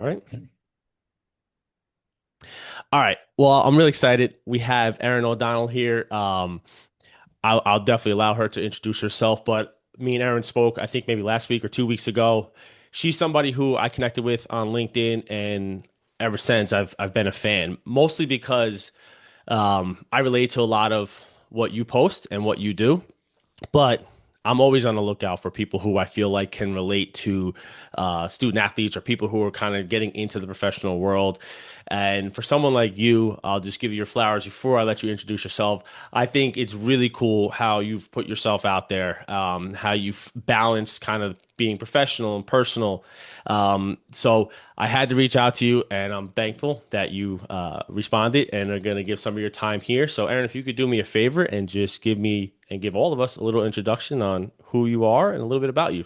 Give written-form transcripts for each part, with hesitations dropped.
right. All right. Well, I'm really excited. We have Erin O'Donnell here. I'll definitely allow her to introduce herself, but me and Erin spoke, I think maybe last week or 2 weeks ago. She's somebody who I connected with on LinkedIn, and ever since I've been a fan, mostly because I relate to a lot of what you post and what you do. But I'm always on the lookout for people who I feel like can relate to student athletes or people who are kind of getting into the professional world. And for someone like you, I'll just give you your flowers before I let you introduce yourself. I think it's really cool how you've put yourself out there, how you've balanced kind of being professional and personal. So I had to reach out to you, and I'm thankful that you responded and are going to give some of your time here. So, Erin, if you could do me a favor and just give me and give all of us a little introduction on who you are and a little bit about you.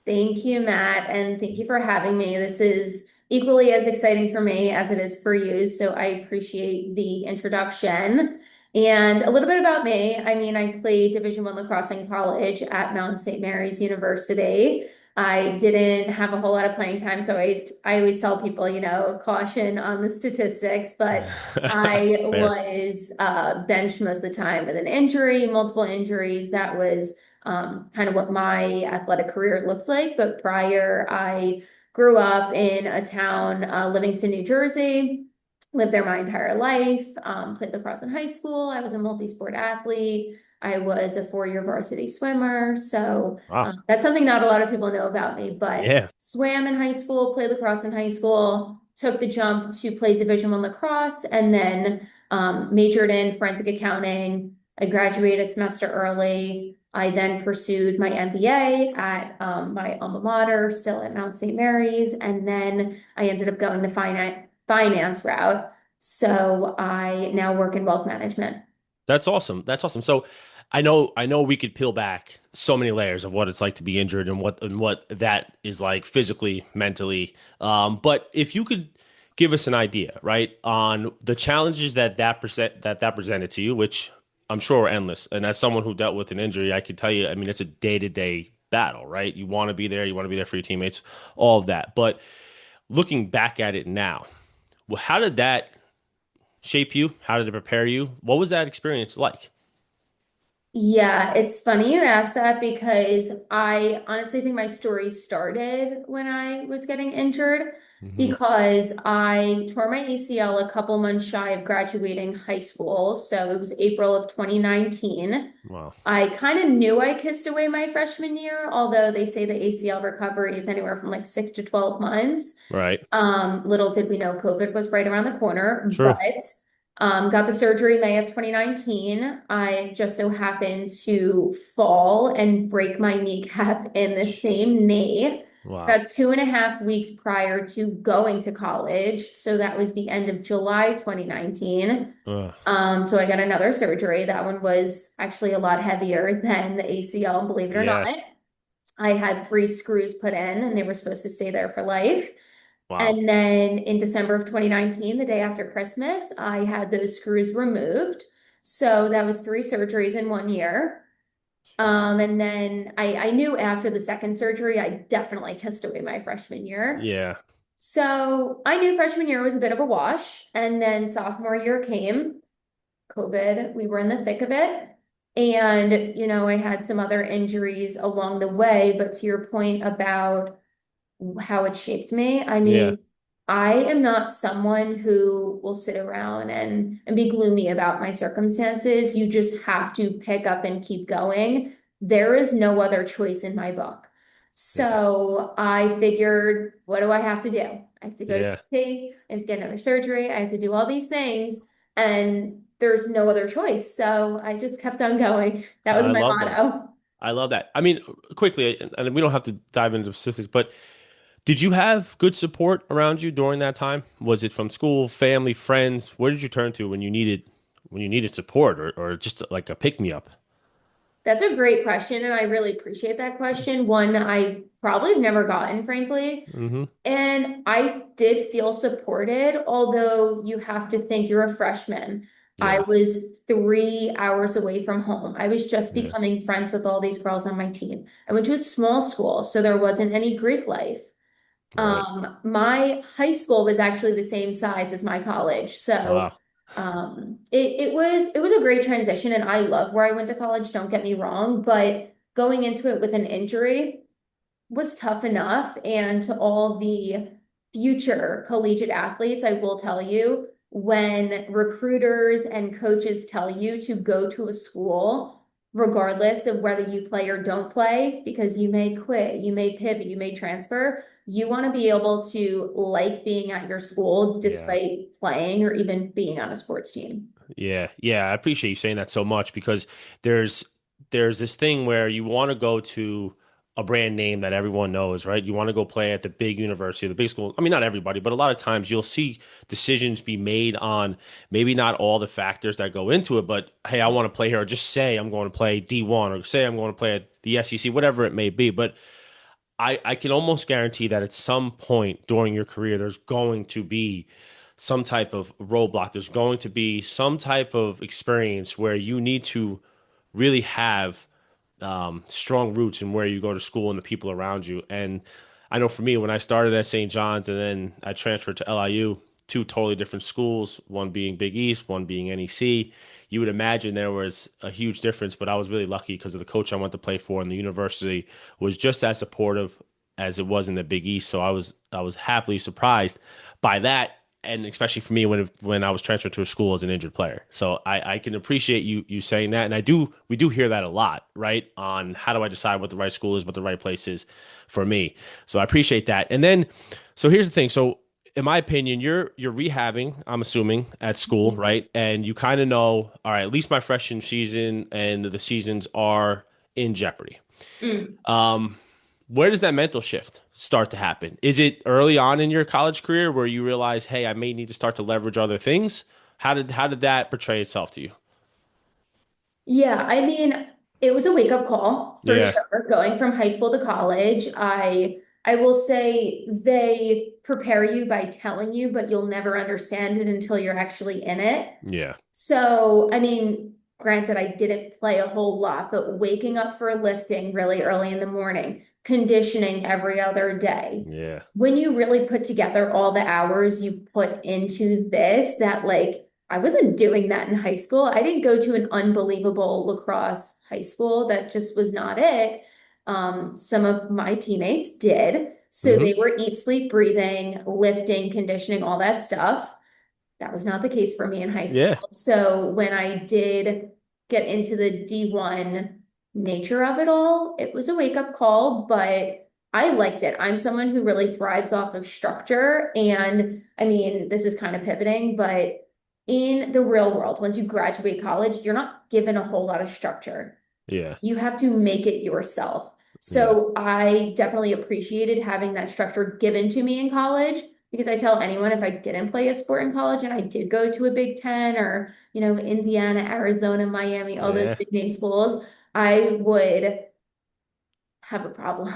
Thank you, Matt, and thank you for having me. This is equally as exciting for me as it is for you, so I appreciate the introduction. And a little bit about me. I mean, I played Division I lacrosse in college at Mount St. Mary's University. I didn't have a whole lot of playing time, so I always tell people, caution on the statistics, but I Fair. was benched most of the time with an injury, multiple injuries. That was kind of what my athletic career looked like. But prior, I grew up in a town, Livingston, New Jersey, lived there my entire life, played lacrosse in high school. I was a multi-sport athlete. I was a four-year varsity swimmer. So Wow. that's something not a lot of people know about me, but Yeah. swam in high school, played lacrosse in high school, took the jump to play Division I lacrosse, and then majored in forensic accounting. I graduated a semester early. I then pursued my MBA at my alma mater, still at Mount St. Mary's, and then I ended up going the finance route. So I now work in wealth management. That's awesome. That's awesome. So I know we could peel back so many layers of what it's like to be injured and what that is like physically, mentally. But if you could give us an idea, right, on the challenges that presented to you, which I'm sure are endless. And as someone who dealt with an injury, I could tell you, I mean, it's a day-to-day battle, right? You want to be there for your teammates, all of that. But looking back at it now, well, how did that shape you? How did it prepare you? What was that experience like? Yeah, it's funny you asked that because I honestly think my story started when I was getting injured Hmm. because I tore my ACL a couple months shy of graduating high school. So it was April of 2019. Wow. I kind of knew I kissed away my freshman year, although they say the ACL recovery is anywhere from like 6 to 12 months. Right. Little did we know COVID was right around the corner, True. but got the surgery May of 2019. I just so happened to fall and break my kneecap in the same knee Wow. about 2.5 weeks prior to going to college. So that was the end of July 2019. Ugh. So I got another surgery. That one was actually a lot heavier than the ACL, believe it or not. Yeah. I had three screws put in and they were supposed to stay there for life. Wow. And then in December of 2019, the day after Christmas, I had those screws removed. So that was three surgeries in 1 year. Jeez. And then I knew after the second surgery, I definitely kissed away my freshman year. Yeah. So I knew freshman year was a bit of a wash. And then sophomore year came, COVID, we were in the thick of it. And, I had some other injuries along the way. But to your point about how it shaped me. I Yeah. mean, I am not someone who will sit around and be gloomy about my circumstances. You just have to pick up and keep going. There is no other choice in my book. Yeah. So I figured, what do I have to do? I have to go to Yeah. PT, I have to get another surgery, I have to do all these things, and there's no other choice. So I just kept on going. That was I my love that. motto. I love that. I mean, quickly, and we don't have to dive into specifics, but did you have good support around you during that time? Was it from school, family, friends? Where did you turn to when you needed support or just like a pick me up? That's a great question, and I really appreciate that question. One I probably have never gotten, frankly. Mm-hmm. And I did feel supported, although you have to think you're a freshman. I Yeah. was 3 hours away from home. I was just Yeah. becoming friends with all these girls on my team. I went to a small school, so there wasn't any Greek life. Right. My high school was actually the same size as my college. So Wow. it was a great transition and I love where I went to college, don't get me wrong, but going into it with an injury was tough enough. And to all the future collegiate athletes, I will tell you, when recruiters and coaches tell you to go to a school, regardless of whether you play or don't play, because you may quit, you may pivot, you may transfer, you want to be able to like being at your school Yeah. despite playing or even being on a sports team. Yeah, yeah, I appreciate you saying that so much because there's there's this thing where you want to go to a brand name that everyone knows, right? You want to go play at the big university, the big school. I mean, not everybody, but a lot of times you'll see decisions be made on maybe not all the factors that go into it, but hey, I want to play here, or just say I'm going to play D1 or say I'm going to play at the SEC, whatever it may be. But I can almost guarantee that at some point during your career, there's going to be some type of roadblock. There's going to be some type of experience where you need to really have strong roots in where you go to school and the people around you. And I know for me, when I started at St. John's and then I transferred to LIU, two totally different schools, one being Big East, one being NEC. You would imagine there was a huge difference, but I was really lucky because of the coach I went to play for, and the university was just as supportive as it was in the Big East. So I was happily surprised by that, and especially for me when I was transferred to a school as an injured player. So I can appreciate you saying that, and we do hear that a lot, right? On how do I decide what the right school is, what the right place is for me. So I appreciate that. And then, so here's the thing. So in my opinion, you're rehabbing, I'm assuming, at school, right? And you kind of know, all right, at least my freshman season and the seasons are in jeopardy. Mm. Um, where does that mental shift start to happen? Is it early on in your college career where you realize, hey, I may need to start to leverage other things? How did that portray itself to you? Yeah, I mean, it was a wake-up call for Yeah, sure. Going from high school to college, I will say they prepare you by telling you, but you'll never understand it until you're actually in it. yeah, So, I mean, granted, I didn't play a whole lot, but waking up for lifting really early in the morning, conditioning every other day. yeah, When you really put together all the hours you put into this, that like I wasn't doing that in high school. I didn't go to an unbelievable lacrosse high school. That just was not it. Some of my teammates did. So mm-hmm, they were eat, sleep, breathing, lifting, conditioning, all that stuff. That was not the case for me in high school. yeah, So when I did get into the D1 nature of it all, it was a wake-up call, but I liked it. I'm someone who really thrives off of structure. And I mean, this is kind of pivoting, but in the real world, once you graduate college, you're not given a whole lot of structure. yeah, You have to make it yourself. yeah, So I definitely appreciated having that structure given to me in college because I tell anyone if I didn't play a sport in college and I did go to a Big Ten or, Indiana, Arizona, Miami, all those yeah. big name schools, I would have a problem.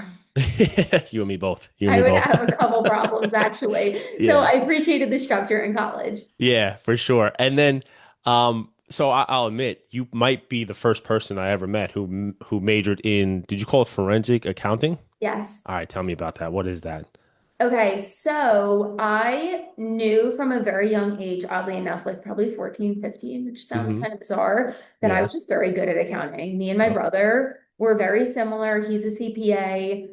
You and me both. You and I me would both. have a couple problems actually. So Yeah. I appreciated the structure in college. Yeah, for sure. And then, so I'll admit, you might be the first person I ever met who majored in, did you call it forensic accounting? Yes. All right, tell me about that. What is that? Okay, so I knew from a very young age, oddly enough, like probably 14, 15, which sounds Hmm. kind of bizarre, that I Yeah. was just very good at accounting. Me and my Oh, brother were very similar. He's a CPA.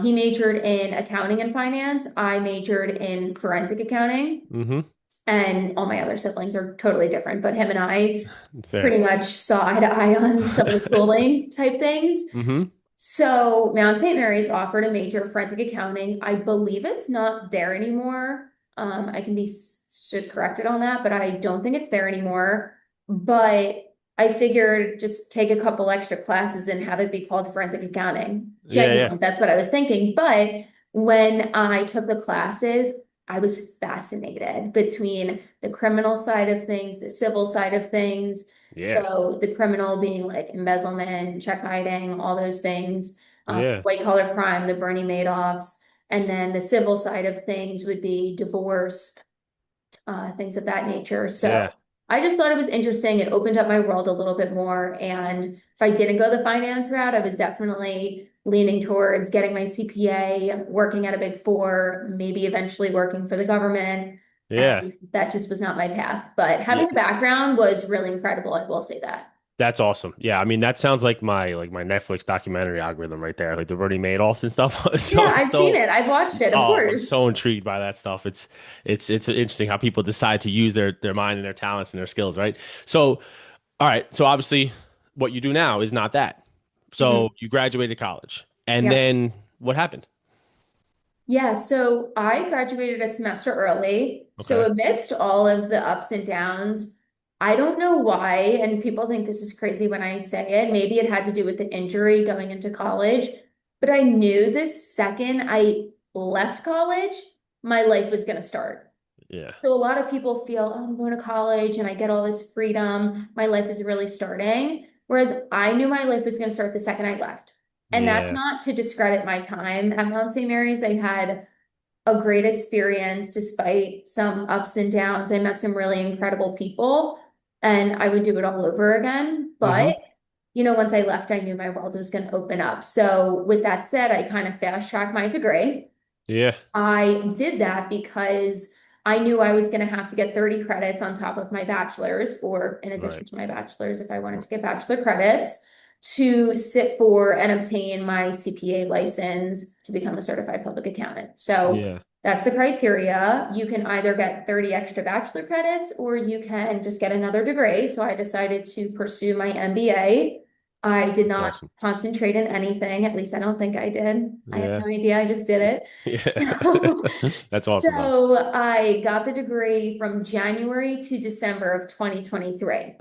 He majored in accounting and finance. I majored in forensic accounting, mm-hmm. and all my other siblings are totally different, but him and I Fair. pretty much saw eye to eye on some of the schooling type things. Mm-hmm. So Mount St. Mary's offered a major forensic accounting. I believe it's not there anymore. I can be should corrected on that, but I don't think it's there anymore. But I figured just take a couple extra classes and have it be called forensic accounting. Yeah, yeah. Genuinely, that's what I was thinking. But when I took the classes, I was fascinated between the criminal side of things, the civil side of things. Yeah. So the criminal being like embezzlement, check hiding, all those things, Yeah. white collar crime, the Bernie Madoffs, and then the civil side of things would be divorce, things of that nature. So Yeah. I just thought it was interesting. It opened up my world a little bit more. And if I didn't go the finance route, I was definitely leaning towards getting my CPA, working at a big four, maybe eventually working for the government. Yeah. And that just was not my path. But Yeah. having the background was really incredible. I will say that. That's awesome. Yeah, I mean that sounds like my Netflix documentary algorithm right there, like the Bernie Madoffs and stuff. Yeah, So I've seen so it. I've watched it, of oh, I'm course. so intrigued by that stuff. It's interesting how people decide to use their mind and their talents and their skills, right? So all right, so obviously what you do now is not that. So Mhm. you graduated college, and Yep. then what happened? Yeah, so I graduated a semester early. So Okay. amidst all of the ups and downs, I don't know why, and people think this is crazy when I say it. Maybe it had to do with the injury going into college, but I knew the second I left college, my life was going to start. Yeah. So a lot of people feel, oh, I'm going to college and I get all this freedom. My life is really starting. Whereas I knew my life was going to start the second I left. And that's Yeah. not to discredit my time at Mount St. Mary's. I had a great experience despite some ups and downs. I met some really incredible people and I would do it all over again. But, Mm-hmm. once I left, I knew my world was going to open up. So with that said, I kind of fast tracked my degree. Yeah. I did that because I knew I was going to have to get 30 credits on top of my bachelor's, or in addition Right. to my bachelor's, if I wanted to get bachelor credits, to sit for and obtain my CPA license to become a certified public accountant. So Yeah. that's the criteria. You can either get 30 extra bachelor credits or you can just get another degree. So I decided to pursue my MBA. I did That's not awesome. concentrate in anything. At least I don't think I did. I have Yeah. no idea. I just did it. Yeah. So, That's awesome though. so I got the degree from January to December of 2023.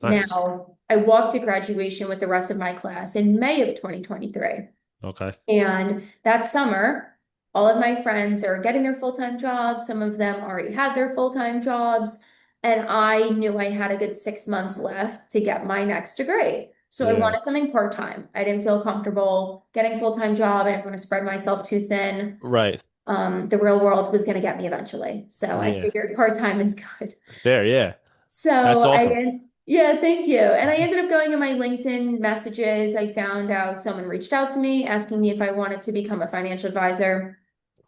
Nice. Now, I walked to graduation with the rest of my class in May of 2023. Okay. And that summer, all of my friends are getting their full-time jobs. Some of them already had their full-time jobs. And I knew I had a good 6 months left to get my next degree. So I Yeah. wanted something part-time. I didn't feel comfortable getting a full-time job. I didn't want to spread myself too thin. Right. The real world was going to get me eventually. So I Yeah. figured part-time is good. Fair. Yeah. So That's I awesome. did, yeah, thank you. And I ended up going in my LinkedIn messages. I found out someone reached out to me asking me if I wanted to become a financial advisor.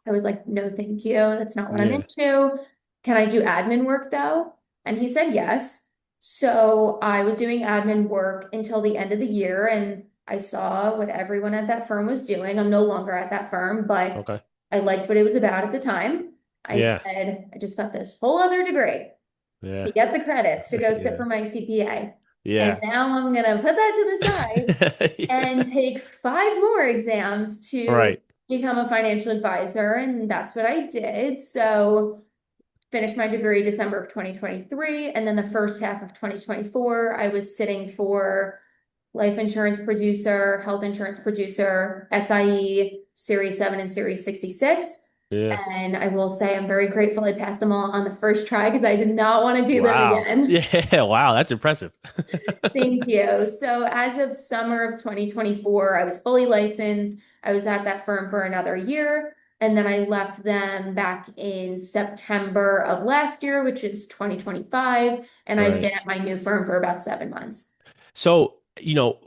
I was like, no, thank you. That's not what I'm Yeah. into. Can I do admin work though? And he said yes. So I was doing admin work until the end of the year and I saw what everyone at that firm was doing. I'm no longer at that firm, but Okay. I liked what it was about at the time. I Yeah. said, I just got this whole other degree Yeah. to get the credits to go sit Yeah. for my CPA. And Yeah. now I'm gonna put that to the side and Yeah. take 5 more exams to Right. become a financial advisor. And that's what I did. So finished my degree December of 2023. And then the first half of 2024, I was sitting for life insurance producer, health insurance producer, SIE, Series 7 and Series 66. Yeah. And I will say I'm very grateful I passed them all on the first try because I did not want to do them Wow. again. Yeah. Wow. That's impressive. Thank you. So as of summer of 2024, I was fully licensed. I was at that firm for another year. And then I left them back in September of last year, which is 2025. And I've Right. been at my new firm for about 7 months. So,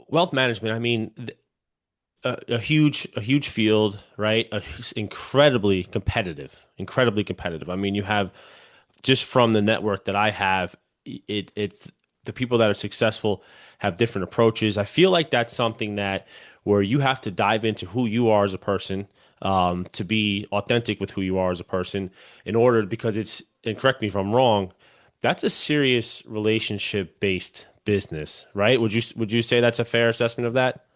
wealth management, I mean, a huge field, right? Incredibly competitive. I mean, you have just from the network that I have, it's the people that are successful have different approaches. I feel like that's something that where you have to dive into who you are as a person, to be authentic with who you are as a person in order because and correct me if I'm wrong, that's a serious relationship based business, right? Would you say that's a fair assessment of that?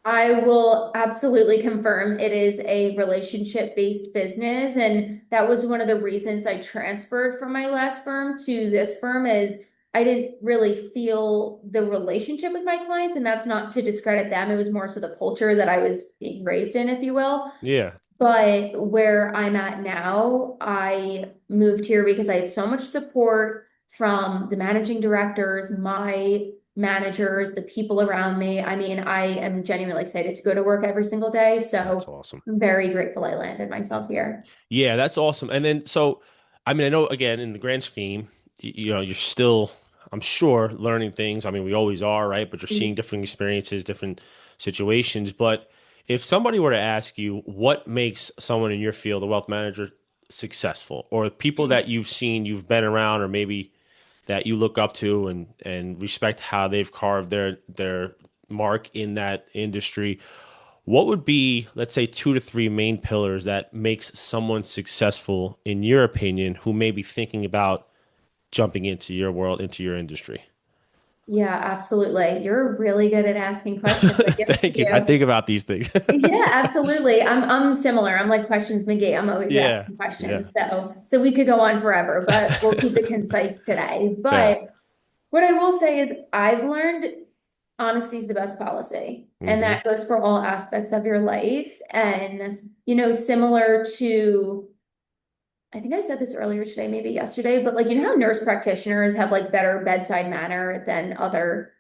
I will absolutely confirm it is a relationship-based business. And that was one of the reasons I transferred from my last firm to this firm is I didn't really feel the relationship with my clients. And that's not to discredit them. It was more so the culture that I was being raised in, if you will. Yeah, But where I'm at now, I moved here because I had so much support from the managing directors, my managers, the people around me. I mean, I am genuinely excited to go to work every single day. that's So awesome. I'm very grateful I landed myself here. Yeah, that's awesome. And then, so, I mean, I know again in the grand scheme, you're still, I'm sure, learning things. I mean, we always are, right? But you're seeing different experiences, different situations. But If somebody were to ask you what makes someone in your field, a wealth manager, successful, or people that you've seen, you've been around, or maybe that you look up to and respect how they've carved their mark in that industry, what would be, let's say, two to three main pillars that makes someone successful in your opinion who may be thinking about jumping into your world, into your industry? Yeah, absolutely. You're really good at asking questions. I give it to Thank you. I you. think about these things. Yeah, absolutely. I'm similar. I'm like questions McGee. I'm always Yeah. asking Yeah. questions. So we could go on forever, but we'll keep it concise today. Yeah. But what I will say is I've learned honesty is the best policy. And Hmm. that goes for all aspects of your life. And, similar to I think I said this earlier today, maybe yesterday, but like, how nurse practitioners have like better bedside manner than other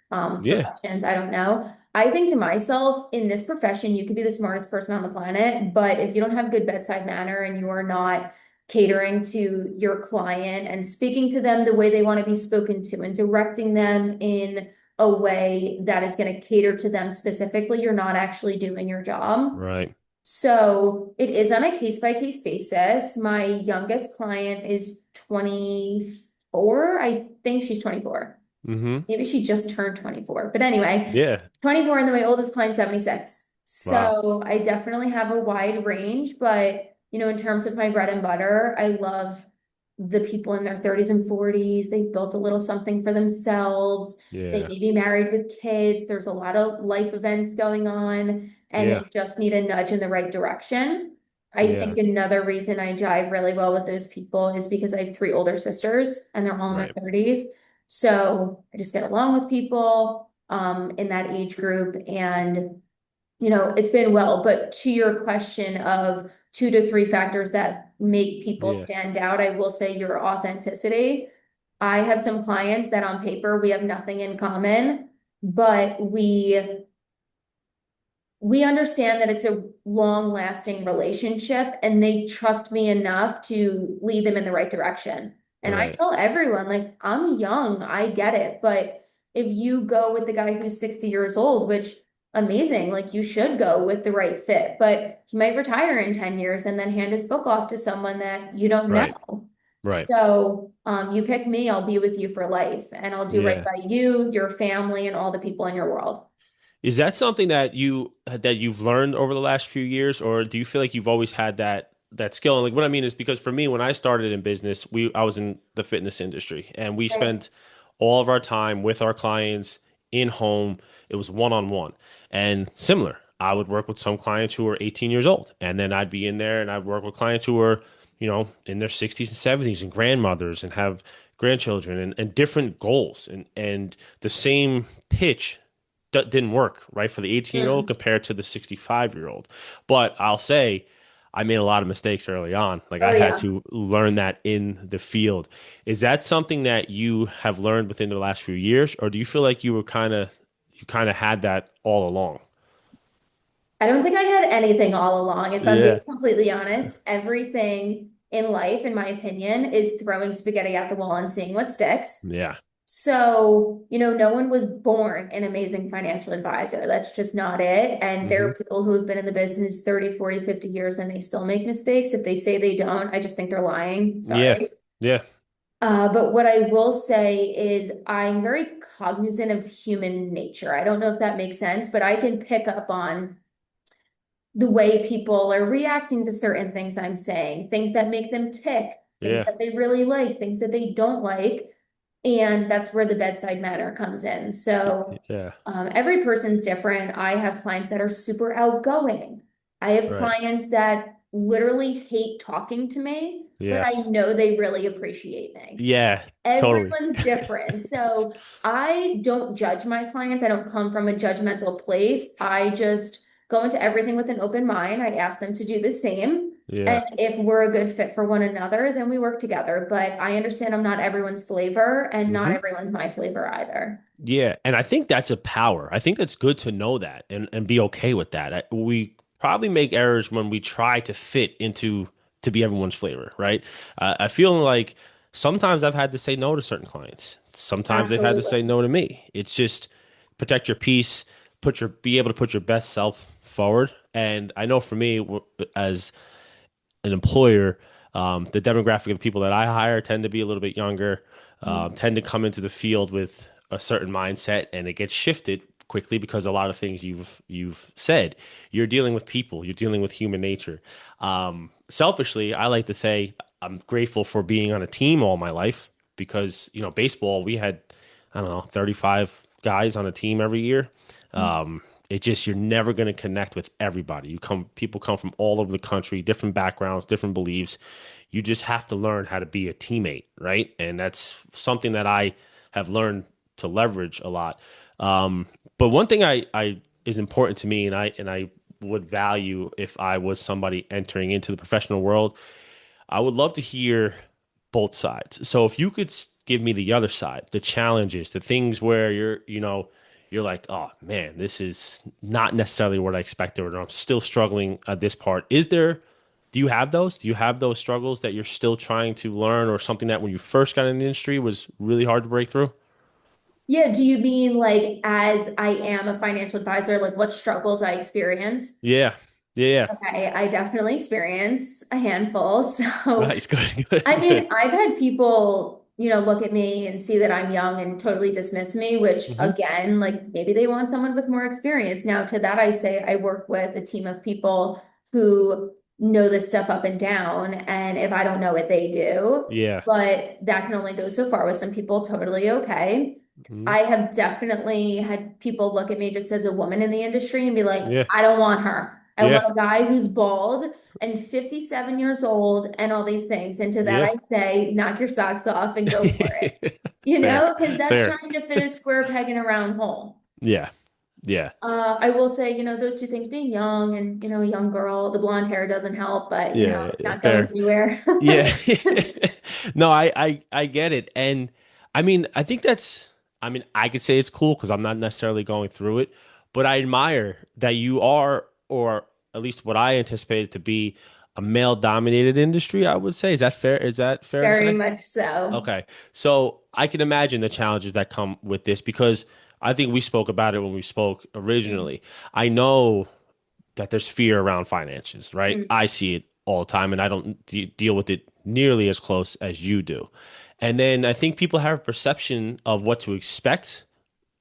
Yeah. professions. I don't know. I think to myself, in this profession, you could be the smartest person on the planet, but if you don't have good bedside manner and you are not catering to your client and speaking to them the way they want to be spoken to and directing them in a way that is going to cater to them specifically, you're not actually doing your job. Right. So it is on a case by case basis. My youngest client is 24. I think she's 24. Hmm. Maybe she just turned 24. But anyway, Yeah. 24 and then my oldest client 76. Wow. So I definitely have a wide range, but in terms of my bread and butter, I love the people in their 30s and 40s. They've built a little something for themselves. They Yeah. may be married with kids. There's a lot of life events going on, and Yeah. they just need a nudge in the right direction. I Yeah. think another reason I jive really well with those people is because I have three older sisters and they're all in their Right. 30s. So I just get along with people in that age group and it's been well. But to your question of two to three factors that make people Yeah. stand out, I will say your authenticity. I have some clients that on paper we have nothing in common, but we understand that it's a long lasting relationship and they trust me enough to lead them in the right direction. And I Right. tell everyone, like, I'm young, I get it. But if you go with the guy who's 60 years old, which amazing, like you should go with the right fit, but he might retire in 10 years and then hand his book off to someone that you don't Right. know. Right. So you pick me, I'll be with you for life and I'll do right Yeah. by you, your family, and all the people in your world. Is that something that you've learned over the last few years, or do you feel like you've always had that skill? And like what I mean is because for me, when I started in business, I was in the fitness industry, and we Right. spent all of our time with our clients in home. It was one on one, and similar. I would work with some clients who were 18 years old, and then I'd be in there and I'd work with clients who were, in their 60s and 70s and grandmothers and have grandchildren and different goals and the same pitch didn't work, right, for the 18-year-old Mm. compared to the 65-year-old. But I'll say I made a lot of mistakes early on. Like Oh I had yeah. to learn that in the field. Is that something that you have learned within the last few years, or do you feel like you kind of had that all along? I don't think I had anything all along. If I'm being Yeah. completely honest, everything in life, in my opinion, is throwing spaghetti at the wall and seeing what sticks. Yeah. So, no one was born an amazing financial advisor. That's just not it. And there Hmm. are people who have been in the business 30, 40, 50 years and they still make mistakes. If they say they don't, I just think they're lying. Yeah. Sorry. Yeah. But what I will say is I'm very cognizant of human nature. I don't know if that makes sense, but I can pick up on the way people are reacting to certain things I'm saying, things that make them tick, things Yeah. that they really like, things that they don't like. And that's where the bedside manner comes in. So Yeah. every person's different. I have clients that are super outgoing. I have Right. clients that literally hate talking to me, but I Yes. know they really appreciate me. Yeah. Totally. Everyone's different. So I don't judge my clients. I don't come from a judgmental place. I just go into everything with an open mind. I ask them to do the same. And Yeah. if we're a good fit for one another, then we work together. But I understand I'm not everyone's flavor and not Hmm. everyone's my flavor either. Yeah, and I think that's a power. I think that's good to know that and be okay with that. We probably make errors when we try to fit into to be everyone's flavor, right? I feel like sometimes I've had to say no to certain clients. Sometimes they've had to say Absolutely. no to me. It's just protect your peace, be able to put your best self forward. And I know for me, as an employer, the demographic of the people that I hire tend to be a little bit younger, tend to come into the field with a certain mindset, and it gets shifted quickly because a lot of things you've said. You're dealing with people, you're dealing with human nature. Selfishly, I like to say I'm grateful for being on a team all my life because, baseball, we had, I don't know, 35 guys on a team every year. It just you're never going to connect with everybody. People come from all over the country, different backgrounds, different beliefs. You just have to learn how to be a teammate, right? And that's something that I have learned to leverage a lot. But one thing I is important to me, and I would value if I was somebody entering into the professional world, I would love to hear both sides. So if you could give me the other side, the challenges, the things where you're like, oh man, this is not necessarily what I expected, or I'm still struggling at this part. Do you have those? Do you have those struggles that you're still trying to learn, or something that when you first got in the industry was really hard to break through? Yeah, do you mean like as I am a financial advisor, like what struggles I experience? Yeah. Yeah. Yeah. Okay, I definitely experience a handful. So, Nice. Good. I Good. mean, Good. I've had people, look at me and see that I'm young and totally dismiss me, which Hmm. again, like maybe they want someone with more experience. Now, to that, I say I work with a team of people who know this stuff up and down. And if I don't know it, they do. Yeah. But that can only go so far with some people, totally okay. Hmm. I have definitely had people look at me just as a woman in the industry and be like, Yeah. I don't want her. I want Yeah. a guy who's bald and 57 years old and all these things. And to that, Yeah. I say, knock your socks off and go for it. Fair. Because that's Fair. trying to fit a square peg in a round hole. Yeah. Yeah. I will say, those two things being young and, a young girl, the blonde hair doesn't help, but, Yeah. it's Yeah. not going Fair. anywhere. Yeah. No, I get it. And I mean, I could say it's cool because I'm not necessarily going through it, but I admire that you are, or at least what I anticipated to be, a male dominated industry, I would say. Is that fair? Is that fair to Very say? much so. Okay. So I can imagine the challenges that come with this because I think we spoke about it when we spoke originally. I know that there's fear around finances, right? Mm. I see it all the time, and I don't deal with it nearly as close as you do. And then I think people have a perception of what to expect,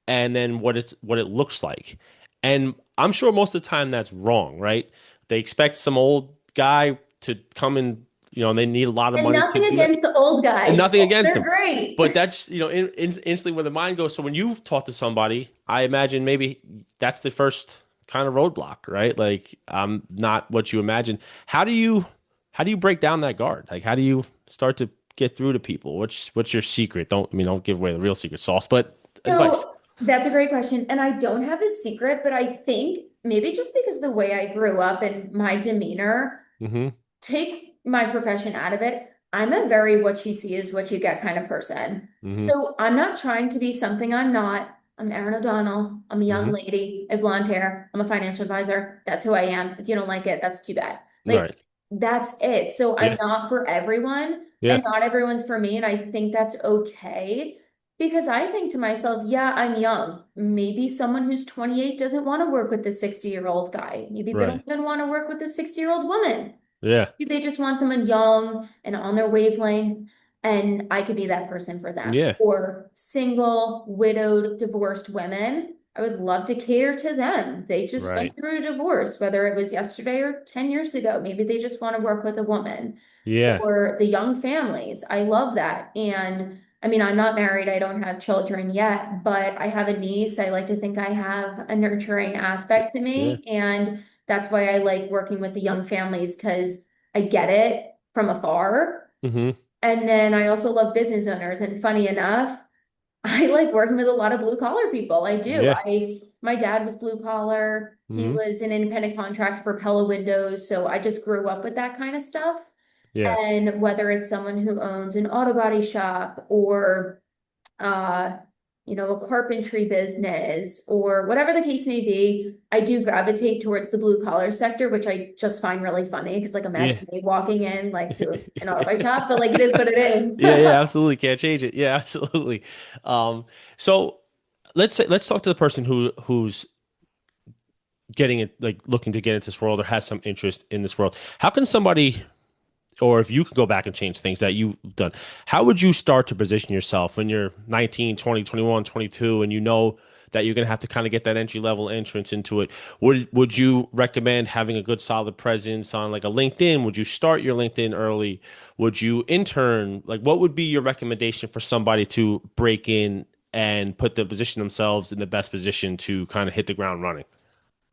and then what it looks like. And I'm sure most of the time that's wrong, right? They expect some old guy to come and and they need a lot of And money to nothing do that. against the old And guys. nothing against They're them. great. But that's, instantly where the mind goes. So when you've talked to somebody, I imagine maybe that's the first kind of roadblock, right? Like, I'm not what you imagine. How do you break down that guard? Like, how do you start to get through to people? What's your secret? Don't give away the real secret sauce, but advice. So that's a great question. And I don't have a secret, but I think maybe just because the way I grew up and my demeanor, Mm-hmm. take my profession out of it. I'm a very what you see is what you get kind of person. Mm-hmm. So I'm not trying to be something I'm not. I'm Erin O'Donnell. I'm a young Mm-hmm. lady. I have blonde hair. I'm a financial advisor. That's who I am. If you don't like it, that's too bad. Like, Right. that's it. So I'm Yeah. not for everyone, Yeah. and not everyone's for me. And I think that's okay. Because I think to myself, yeah, I'm young. Maybe someone who's 28 doesn't want to work with the 60-year-old guy. Maybe they don't Right. even want to work with the 60-year-old woman. Yeah. They just want someone young and on their wavelength, and I could be that person for them. Yeah. Or single, widowed, divorced women. I would love to cater to them. They just Right. went through a divorce, whether it was yesterday or 10 years ago. Maybe they just want to work with a woman. Yeah. Or the young families. I love that. And I mean, I'm not married, I don't have children yet, but I have a niece. I like to think I have a nurturing aspect to Yeah. me. And that's why I like working with the young families because I get it from afar. Mm-hmm. And then I also love business owners. And funny enough, I like working with a lot of blue collar people. I do. Yeah. My dad was blue collar. He Mm-hmm. was an independent contractor for Pella Windows. So I just grew up with that kind of stuff. Yeah. And whether it's someone who owns an auto body shop or uh, a carpentry business or whatever the case may be, I do gravitate towards the blue collar sector, which I just find really funny because like Yeah. imagine me walking in like to an auto body shop, but like it is what it is. Yeah, yeah, absolutely. Can't change it. Yeah, absolutely. So let's talk to the person who's getting it, like looking to get into this world or has some interest in this world, how can somebody, or if you could go back and change things that you've done, how would you start to position yourself when you're 19, 20, 21, 22, and you know that you're going to have to kind of get that entry level entrance into it? Would you recommend having a good solid presence on like a LinkedIn? Would you start your LinkedIn early? Would you intern? Like, what would be your recommendation for somebody to break in and put the position themselves in the best position to kind of hit the ground running?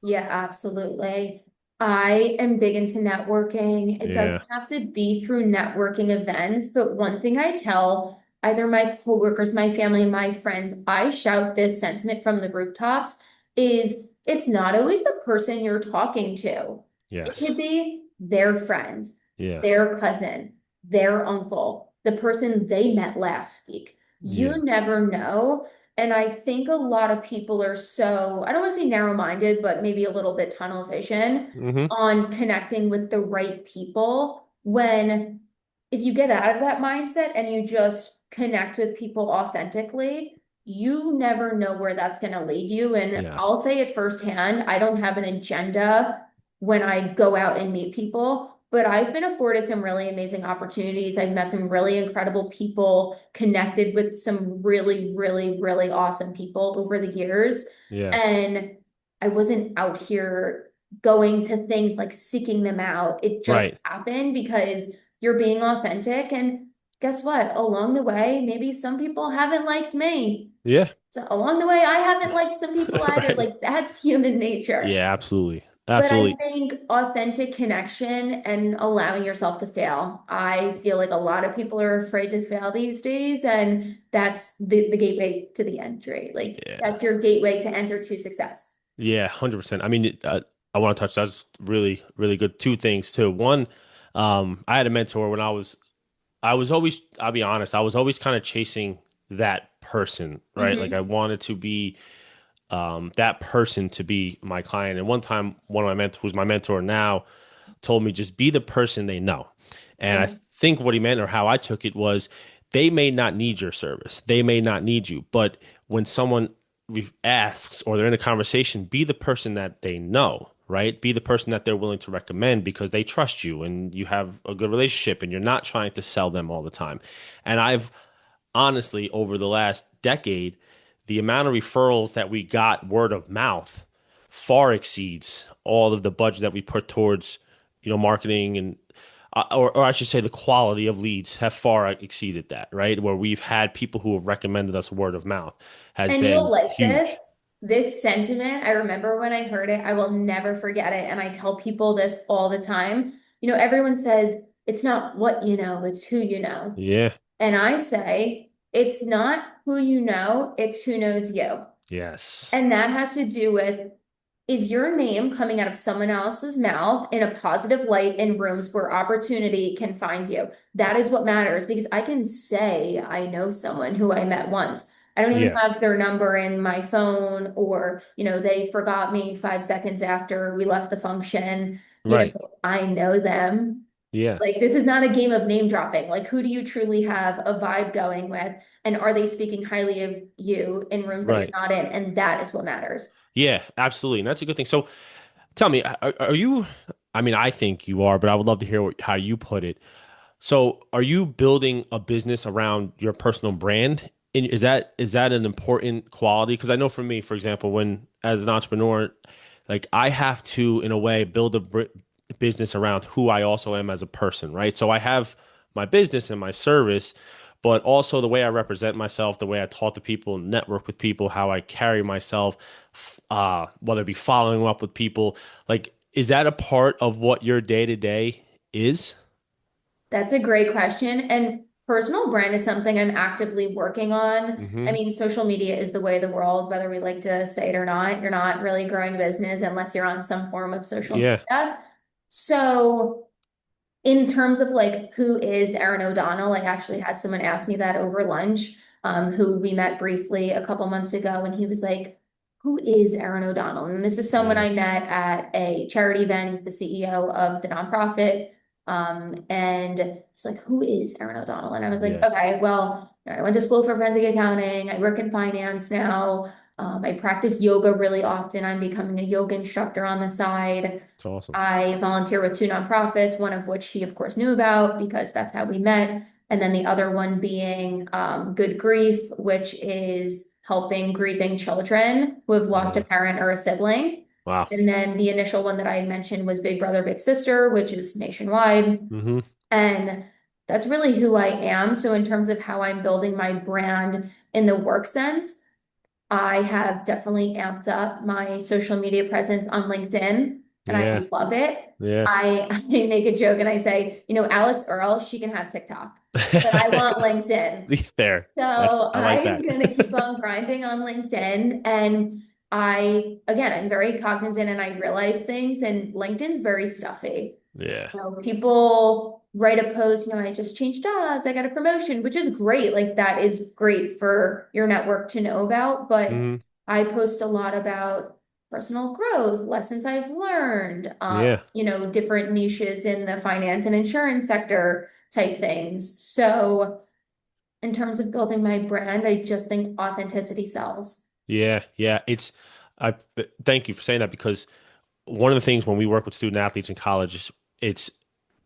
Yeah, absolutely. I am big into networking. It Yeah. doesn't have to be through networking events, but one thing I tell either my coworkers, my family, my friends, I shout this sentiment from the rooftops is it's not always the person you're talking to. It could Yes. be their friend, Yeah. their cousin, their uncle, the person they met last week. Yeah. You never know. And I think a lot of people are so, I don't want to say narrow-minded, but maybe a little bit tunnel vision Hmm. on connecting with the right people. When if you get out of that mindset and you just connect with people authentically, you never know where that's going to lead you. And Yes. I'll say it firsthand, I don't have an agenda when I go out and meet people. But I've been afforded some really amazing opportunities. I've met some really incredible people, connected with some really, really, really awesome people over the years. Yeah. And I wasn't out here going to things like seeking them out. It just Right. happened because you're being authentic. And guess what? Along the way, maybe some people haven't liked me. Yeah. So along the way, I haven't liked some people either. Right. Like that's human nature. Yeah, absolutely. But I Absolutely. think authentic connection and allowing yourself to fail. I feel like a lot of people are afraid to fail these days, and that's the gateway to the entry. Like Yeah. that's your gateway to enter to success. Yeah, 100%. I mean, I want to touch that's really, really good. Two things too. One, I had a mentor when I was always, I'll be honest, I was always kind of chasing that person, right? Like I Hmm. wanted to be that person to be my client. And one time, one of my mentors, who's my mentor now, told me just be the person they know. And I Yeah. think what he meant or how I took it was they may not need your service. They may not need you. But when someone asks or they're in a conversation, be the person that they know, right? Be the person that they're willing to recommend because they trust you and you have a good relationship and you're not trying to sell them all the time. And I've honestly, over the last decade, the amount of referrals that we got word of mouth far exceeds all of the budget that we put towards, marketing and, or I should say, the quality of leads have far exceeded that, right? Where we've had people who have recommended us word of mouth has And you'll been like this. huge. This sentiment, I remember when I heard it, I will never forget it. And I tell people this all the time. Everyone says it's not what you know, it's who you know. Yeah. And I say, it's not who you know, it's who knows you. Yes. And that has to do with is your name coming out of someone else's mouth in a positive light in rooms where opportunity can find you? That is what matters because I can say I know someone who I met once. I don't even Yeah. have their number in my phone, or, they forgot me 5 seconds after we left the function. You know, Right. I know them. Yeah. Like, this is not a game of name dropping. Like, who do you truly have a vibe going with? And are they speaking highly of you in rooms that you're Right. not in? And that is what matters. Yeah, absolutely. And that's a good thing. So tell me, are you, I mean, I think you are, but I would love to hear how you put it. So, are you building a business around your personal brand? And is that an important quality? Because I know for me, for example, when as an entrepreneur, like I have to, in a way, build a business around who I also am as a person, right? So I have my business and my service, but also the way I represent myself, the way I talk to people, network with people, how I carry myself, whether it be following up with people. Like, is that a part of what your day to day is? That's a great question. And personal brand is something I'm actively working on. I Hmm. mean, social media is the way of the world, whether we like to say it or not. You're not really growing a business unless you're on some form of social Yeah. media. So, in terms of like who is Erin O'Donnell, I actually had someone ask me that over lunch, who we met briefly a couple months ago, and he was like, "Who is Erin O'Donnell?" And this is someone Yeah. I met at a charity event. He's the CEO of the nonprofit. And it's like, "Who is Erin O'Donnell?" And I was like, Yeah. "Okay, well, I went to school for forensic accounting. I work in finance now. I practice yoga really often. I'm becoming a yoga instructor on the side. It's awesome. I volunteer with two nonprofits, one of which he, of course, knew about because that's how we met. And then the other one being Good Grief, which is helping grieving children who have lost a Yeah. parent or a sibling. Wow. And then the initial one that I mentioned was Big Brother, Big Sister, which is nationwide. Hmm. And that's really who I am. So, in terms of how I'm building my brand in the work sense, I have definitely amped up my social media presence on LinkedIn and I Yeah. love it. Yeah. I make a joke and I say, Alex Earl, she can have TikTok, but I want LinkedIn. There. So I like I'm that. gonna keep on grinding on LinkedIn. And again, I'm very cognizant and I realize things, and LinkedIn's very stuffy. Yeah. People write a post, I just changed jobs, I got a promotion, which is great. Like that is great for your network to know about. But Hmm. I post a lot about personal growth, lessons I've learned, Yeah. different niches in the finance and insurance sector type things. So in terms of building my brand, I just think authenticity sells. Yeah. Yeah. I thank you for saying that because one of the things when we work with student athletes in college is it's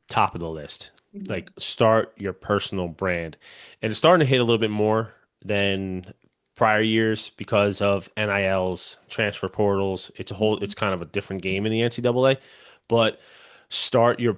top of the list. Like Mhm. start your personal brand. And it's starting to hit a little bit more than prior years because of NILs, transfer portals. It's kind of a different game in the NCAA. But start your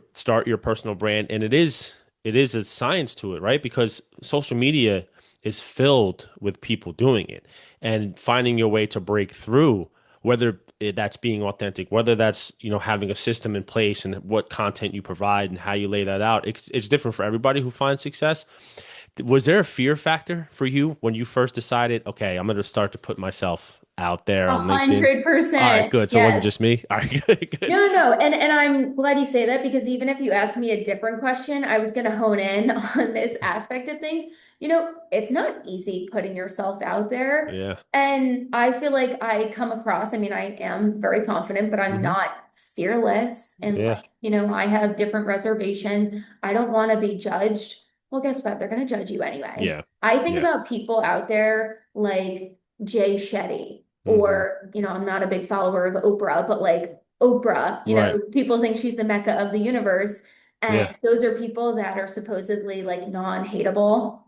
personal brand. And it is a science to it, right? Because social media is filled with people doing it and finding your way to break through, whether that's being authentic, whether that's, having a system in place and what content you provide and how you lay that out. It's different for everybody who finds success. Was there a fear factor for you when you first decided, okay, I'm going to start to put myself out there A on LinkedIn? hundred All right, percent. good. So it wasn't Yes. just me. All right, good, good. No, no, and I'm glad you say that because even if you asked me a different question, I was going to hone in on this aspect of things. It's not easy putting yourself out there. Yeah. And I feel like I come across, I mean, I am very confident, but I'm Hmm. not fearless. And Yeah. I have different reservations. I don't want to be judged. Well, guess what? They're going to judge you anyway. Yeah. I think Yeah. about people out there like Jay Shetty Hmm. or, I'm not a big follower of Oprah, but like Oprah, Right. people think she's the mecca of the universe. And Yeah. Of those are people that are supposedly like non-hateable.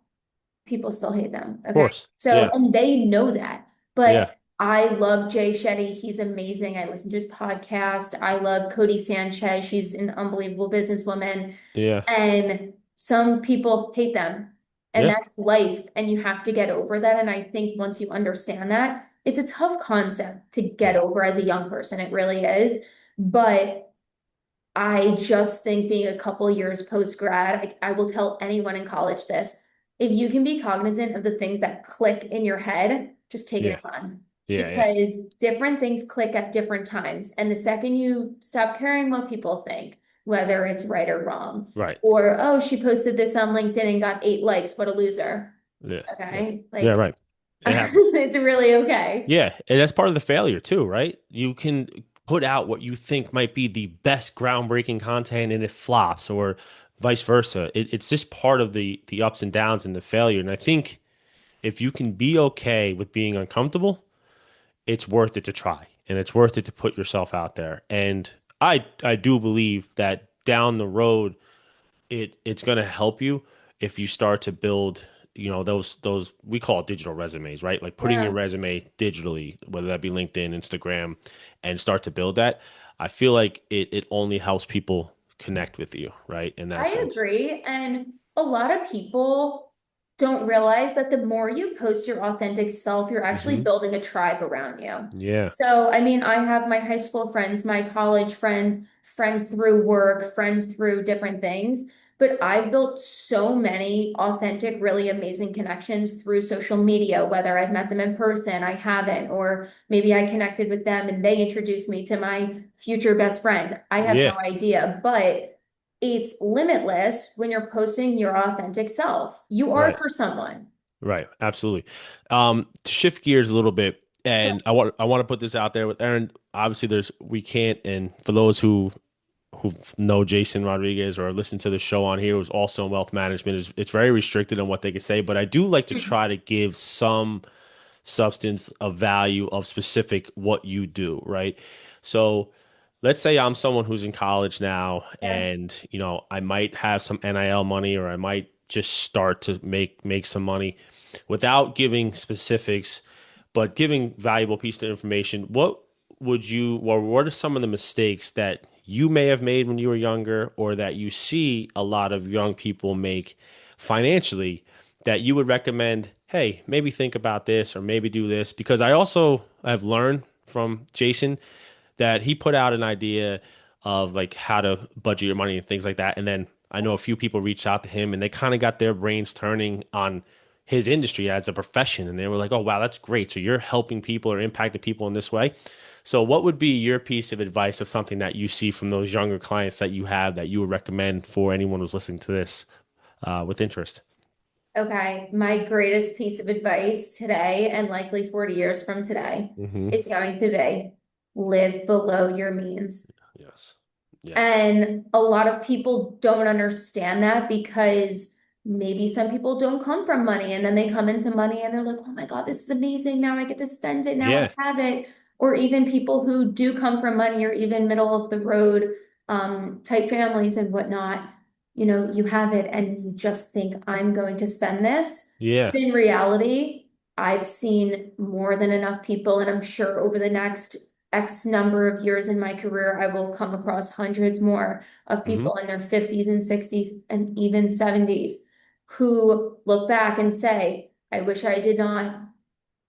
People still hate them. Okay. course. So, Yeah. and they know that. Yeah. But I love Jay Shetty. He's amazing. I listen to his podcast. I love Cody Sanchez. She's an unbelievable businesswoman. Yeah. And some people hate them. And Yeah. that's life. And you have to get over that. And I think once you understand that, it's a tough concept to get Yeah. over as a young person. It really is. But I just think being a couple years post grad, I will tell anyone in college this. If you can be cognizant of the things that click in your head, just take it Yeah. and run. Yeah. Yeah. Because different things click at different times. And the second you stop caring what people think, whether it's right or wrong, Right. or, oh, she posted this on LinkedIn and got 8 likes, what a loser. Yeah. Yeah. Okay. Yeah. Like, Right. It happens. it's really okay. Yeah, and that's part of the failure too, right? You can put out what you think might be the best groundbreaking content and it flops or vice versa. It's just part of the ups and downs and the failure. And I think if you can be okay with being uncomfortable, it's worth it to try and it's worth it to put yourself out there. And I do believe that down the road it's going to help you if you start to build, those we call it digital resumes, right? Like putting your Yeah. resume digitally, whether that be LinkedIn, Instagram, and start to build that. I feel like it only helps people connect with you, right? In that I sense. agree. And a lot of people don't realize that the more you post your authentic self, you're actually Hmm. building a tribe around you. Yeah. So, I mean, I have my high school friends, my college friends, friends through work, friends through different things. But I've built so many authentic, really amazing connections through social media, whether I've met them in person, I haven't, or maybe I connected with them and they introduced me to my future best friend. I have no Yeah. idea, but it's limitless when you're posting your authentic self. You are Right. for someone. Right. Absolutely. To shift gears a little bit, and I want to put this out there with Erin. Obviously, we can't, and for those who know Jason Rodriguez or listen to the show on here, who's also in wealth management, is it's very restricted on what they can say. But I do like to try to give substance of value of specific what you do, right? So let's say I'm someone who's in college now Yeah. and, I might have some NIL money or I might just start to make some money without giving specifics, but giving valuable piece of information. What are some of the mistakes that you may have made when you were younger or that you see a lot of young people make financially that you would recommend, hey, maybe think about this or maybe do this? Because I also have learned from Jason that he put out an idea of like how to budget your money and things like that. And then I know a few people reached out to him and they kind of got their brains turning on his industry as a profession. And they were like, oh, wow, that's great. So you're helping people or impacting people in this way. So, what would be your piece of advice of something that you see from those younger clients that you have that you would recommend for anyone who's listening to this with interest? Okay, my greatest piece of advice today and likely 40 years from today Hmm. is going to be live below your means. Yes. Yes. And a lot of people don't understand that because maybe some people don't come from money and then they come into money and they're like, oh my God, this is amazing. Now I get to spend it. Now Yeah. I have it. Or even people who do come from money or even middle of the road type families and whatnot, you have it and you just think I'm going to spend this. Yeah. But in reality, I've seen more than enough people, and I'm sure over the next X number of years in my career, I will come across hundreds more of Hmm. people in their 50s and 60s and even 70s who look back and say, I wish I did not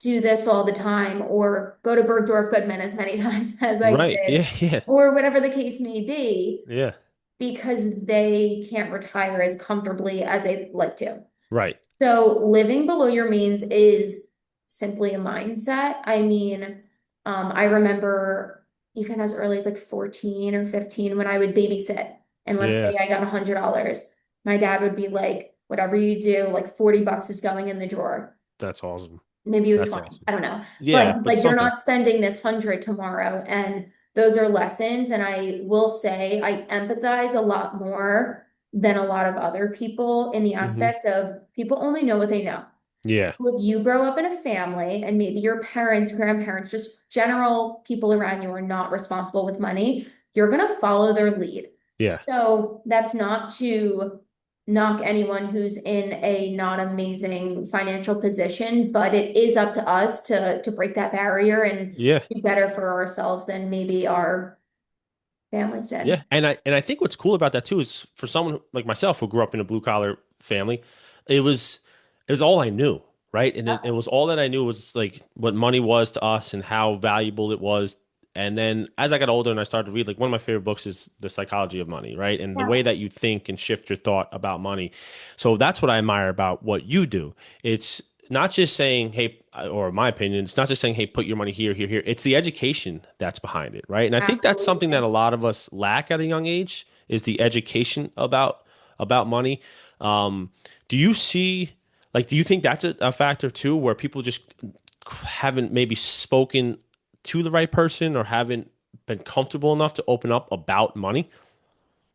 do this all the time or go to Bergdorf Goodman as many times as I Right. did, Yeah. Yeah. or whatever the case may be, Yeah. because they can't retire as comfortably as they'd like to. Right. So living below your means is simply a mindset. I mean, I remember even as early as like 14 or 15 when I would babysit, and let's Yeah. say I got $100, my dad would be like, whatever you do, like 40 bucks is going in the drawer. That's awesome. Maybe it was That's 20. awesome. I don't know. Yeah, But but like you're something. not spending this 100 tomorrow. And those are lessons. And I will say I empathize a lot more than a lot of other people in the Hmm. aspect of people only know what they know. Yeah. So if you grow up in a family and maybe your parents, grandparents, just general people around you are not responsible with money, you're going to follow their lead. Yeah. So that's not to knock anyone who's in a not amazing financial position, but it is up to us to break that barrier and Yeah. do better for ourselves than maybe our families did. Yeah. And I think what's cool about that too is for someone like myself who grew up in a blue collar family, it was it was all I knew, right? And it was all that I knew was like what money was to us and how valuable it was. And then as I got older and I started to read, like one of my favorite books is The Psychology of Money, right? And the Yeah, way that you think and shift your thought about money. So that's what I admire about what you do. It's not just saying, hey, or in my opinion, it's not just saying, hey, put your money here, here, here. It's the education that's behind it, right? And I think that's something that absolutely. a lot of us lack at a young age is the education about money. Um, do you see, like, do you think that's a factor too, where people just haven't maybe spoken to the right person or haven't been comfortable enough to open up about money?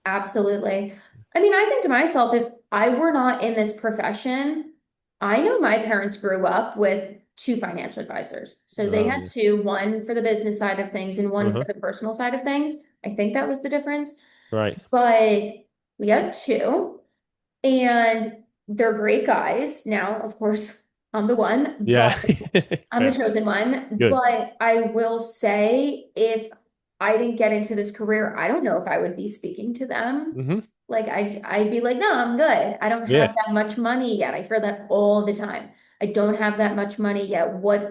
Absolutely. I mean, I think to myself, if I were not in this profession, I know my parents grew up with two financial advisors. So they Oh, had yeah. two, one for the business side of things and one for Uh-huh. the personal side of things. I think that was the difference. Right. But we had two, and they're great guys. Now, of course, I'm the one, but Yeah. I'm the Fair. chosen one. Good. But I will say, if I didn't get into this career, I don't know if I would be speaking to them. Hmm. Like I'd be like, no, I'm good. I don't have Yeah. that much money yet. I hear that all the time. I don't have that much money yet.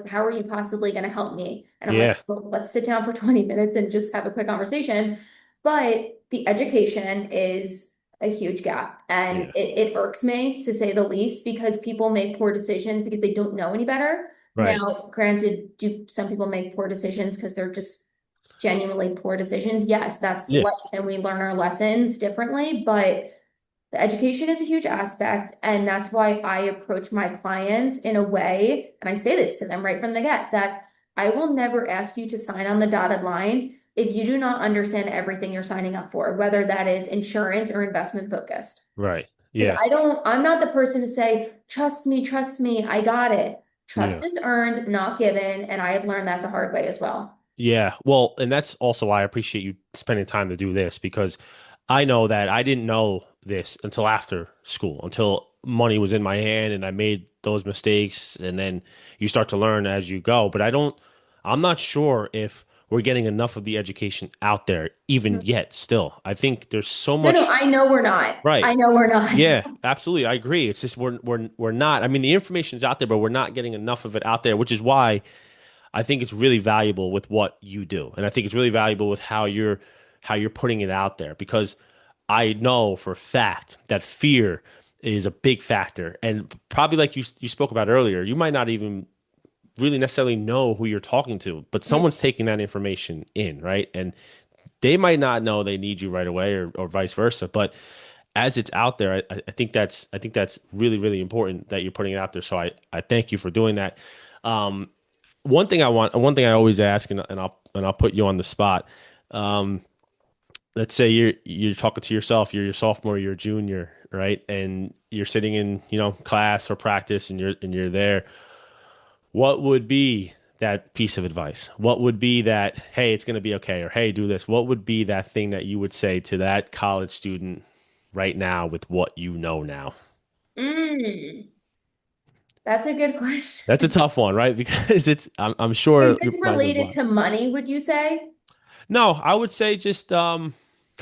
How are you possibly going to help me? And I'm like, Yeah. well, let's sit down for 20 minutes and just have a quick conversation. But the education is a huge gap. And Yeah. it irks me to say the least because people make poor decisions because they don't know any better. Right. Now, granted, do some people make poor decisions because they're just genuinely poor decisions? Yes, that's Yeah. life and we learn our lessons differently, but the education is a huge aspect. And that's why I approach my clients in a way, and I say this to them right from the get, that I will never ask you to sign on the dotted line if you do not understand everything you're signing up for, whether that is insurance or investment focused. Right. Because Yeah. I'm not the person to say, trust me, I got it. Trust Yeah. is earned, not given, and I have learned that the hard way as well. Yeah. Well, and that's also why I appreciate you spending time to do this because I know that I didn't know this until after school, until money was in my hand and I made those mistakes. And then you start to learn as you go. But I'm not sure if we're getting enough of the education out there even Mhm. yet still. I think there's so No, no, much. I know we're not. Right. I know we're not. Yeah, absolutely. I agree. It's just we're not. I mean, the information's out there, but we're not getting enough of it out there, which is why I think it's really valuable with what you do. And I think it's really valuable with how you're putting it out there because I know for a fact that fear is a big factor. And probably like you spoke about earlier, you might not even really necessarily know who you're talking to, but someone's taking that information in, right? And they might not know they need you right away or vice versa. But as it's out there, I think that's really, really important that you're putting it out there. So I thank you for doing that. Um, one thing I always ask, and I'll put you on the spot. Um, let's say you're talking to yourself, you're your sophomore, you're a junior, right? And you're sitting in, class or practice and you're there. What would be that piece of advice? What would be that, hey, it's going to be okay, or hey, do this? What would be that thing that you would say to that college student right now with what you know now? Mm, that's a good That's a question. tough one, right? Because I'm If sure your it's mind goes related wild. to money, would you say? No, I would say just kind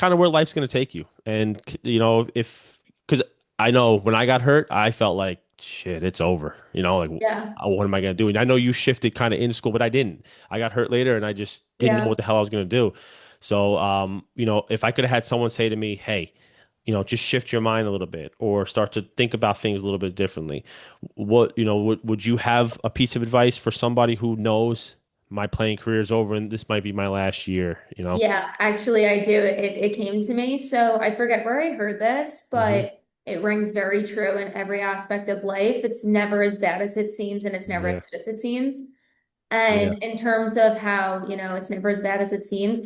of where life's going to take you. And if cuz I know when I got hurt, I felt like shit, it's over. Like Yeah, what am I going to do? And I know you shifted kind of in school, but I didn't. I got hurt later and I just didn't know yeah. what the hell I was going to do. So if I could have had someone say to me, "Hey, just shift your mind a little bit or start to think about things a little bit differently." Would you have a piece of advice for somebody who knows my playing career is over and this might be my last year? Yeah, actually, I do. It came to me. So I forget where I heard this, Hmm. but it rings very true in every aspect of life. It's never as bad as it seems, and it's never as Yeah. good as it seems. Yeah. And in terms of how, it's never as bad as it seems,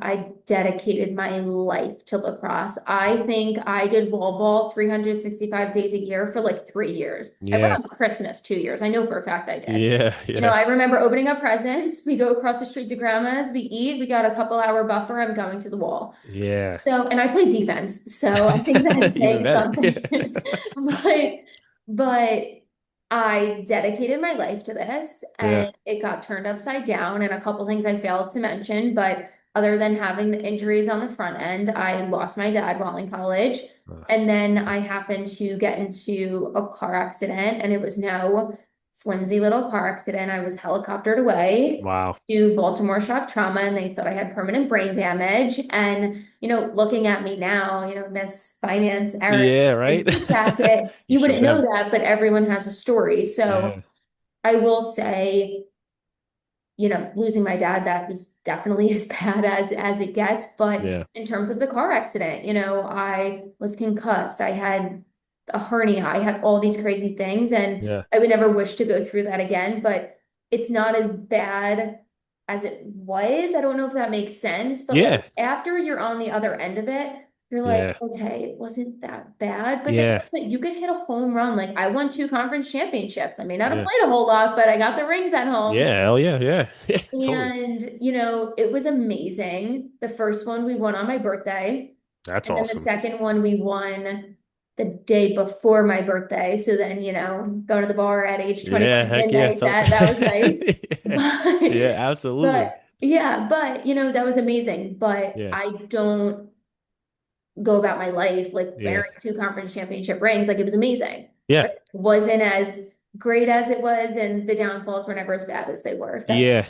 I dedicated my life to lacrosse. I think I did wall ball 365 days a year for like 3 years. I went Yeah. on Christmas 2 years. I know for a fact I did. Yeah. Yeah. I remember opening up presents. We go across the street to grandma's, we eat, we got a couple hour buffer. I'm going to the wall. Yeah. So, and I play defense, so I think that's Even saying better. something. But, but I dedicated my life to this Yeah. and it got turned upside down. And a couple things I failed to mention, but other than having the injuries on the front end, I lost my dad while in college. And then I happened to get into a car accident, and it was no flimsy little car accident. I was helicoptered away Wow. to Baltimore shock trauma, and they thought I had permanent brain damage. And, looking at me now, Miss Finance Erin Yeah, is right? the jacket. You You should have wouldn't know been. that, but everyone has a story. So Yeah. I will say, losing my dad, that was definitely as bad as it gets. But Yeah. in terms of the car accident, I was concussed. I had a hernia. I had all these crazy things, and Yeah. I would never wish to go through that again. But it's not as bad as it was. I don't know if that makes sense, but like Yeah. after you're on the other end of it, you're like, Yeah. okay, it wasn't that bad. But then Yeah. guess what? You could hit a home run. Like I won 2 conference championships. I may not have Yeah. played a whole lot, but I got the rings at home. Yeah. Hell yeah. Yeah. Yeah. Totally. And, it was amazing. The first one we won on my birthday. That's And then the awesome. second one we won the day before my birthday. So then, go to the bar at age 21 Yeah. at Heck yeah. midnight. So That was nice. yeah. But, Yeah, absolutely. but yeah, but, that was amazing. But Yeah. I don't go about my life like Yeah. wearing 2 conference championship rings. Like it was amazing, Yeah. but it wasn't as great as it was. And the downfalls were never as bad as they were, if that Yeah.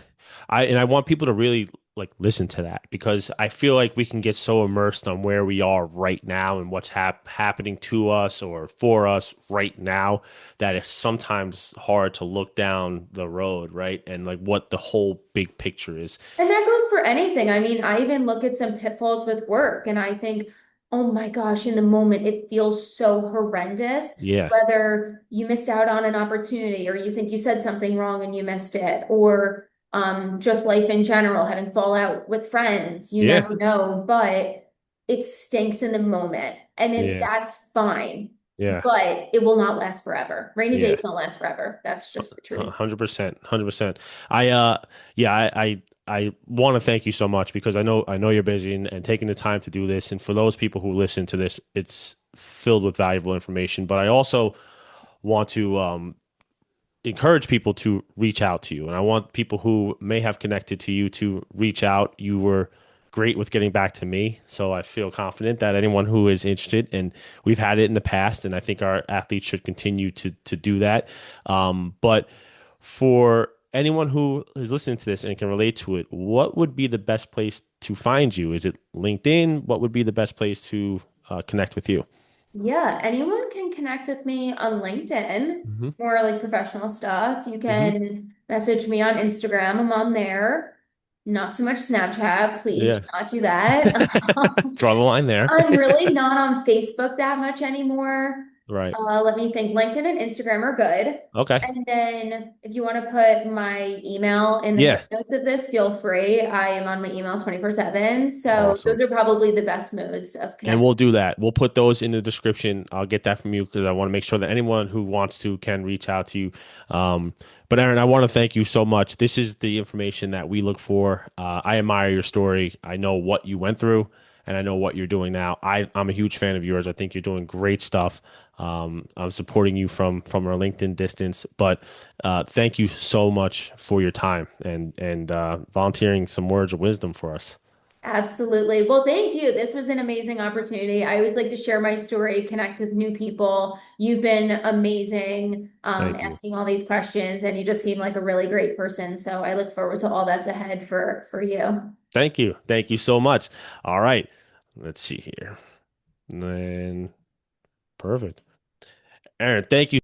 I want people to really like listen to that because I feel like we can get so immersed on where we are right now and what's happening to us or for us right now that it's sometimes hard to look down the road, right? And like what the whole big picture is. And that goes for anything. I mean, I even look at some pitfalls with work and I think, oh my gosh, in the moment, it feels so horrendous. Yeah. Whether you missed out on an opportunity or you think you said something wrong and you missed it, or just life in general, having fallout with friends, you Yeah. never know, but it stinks in the moment and Yeah. that's fine. Yeah. but it will not last forever. Rainy Yeah. days don't last forever. That's just the truth. 100%, 100%. I yeah, I want to thank you so much because I know you're busy and taking the time to do this. And for those people who listen to this, it's filled with valuable information. But I also want to encourage people to reach out to you. And I want people who may have connected to you to reach out. You were great with getting back to me. So I feel confident that anyone who is interested, and we've had it in the past, and I think our athletes should continue to do that. But for anyone who is listening to this and can relate to it, what would be the best place to find you? Is it LinkedIn? What would be the best place to connect with you? Yeah, anyone can connect with me on LinkedIn, Hmm. more like professional stuff. You Hmm. can message me on Instagram. I'm on there. Not so much Snapchat. Please do Yeah. not do that. Draw the line there. I'm really not on Facebook that much anymore. Right. Let me think. LinkedIn and Instagram are good. Okay. And then if you want to put my email in the Yeah. footnotes of this, feel free. I am on my email 24/7. So those Awesome. are probably the best modes of And connecting. we'll do that. We'll put those in the description. I'll get that from you because I want to make sure that anyone who wants to can reach out to you. Um, but Erin, I want to thank you so much. This is the information that we look for. I admire your story. I know what you went through, and I know what you're doing now. I'm a huge fan of yours. I think you're doing great stuff. I'm supporting you from our LinkedIn distance. But thank you so much for your time and volunteering some words of wisdom for us. Absolutely. Well, thank you. This was an amazing opportunity. I always like to share my story, connect with new people. You've been amazing, Thank you. asking all these questions, and you just seem like a really great person. So I look forward to all that's ahead for you. Thank you. Thank you so much. All right. Let's see here. And then perfect. Erin, thank you.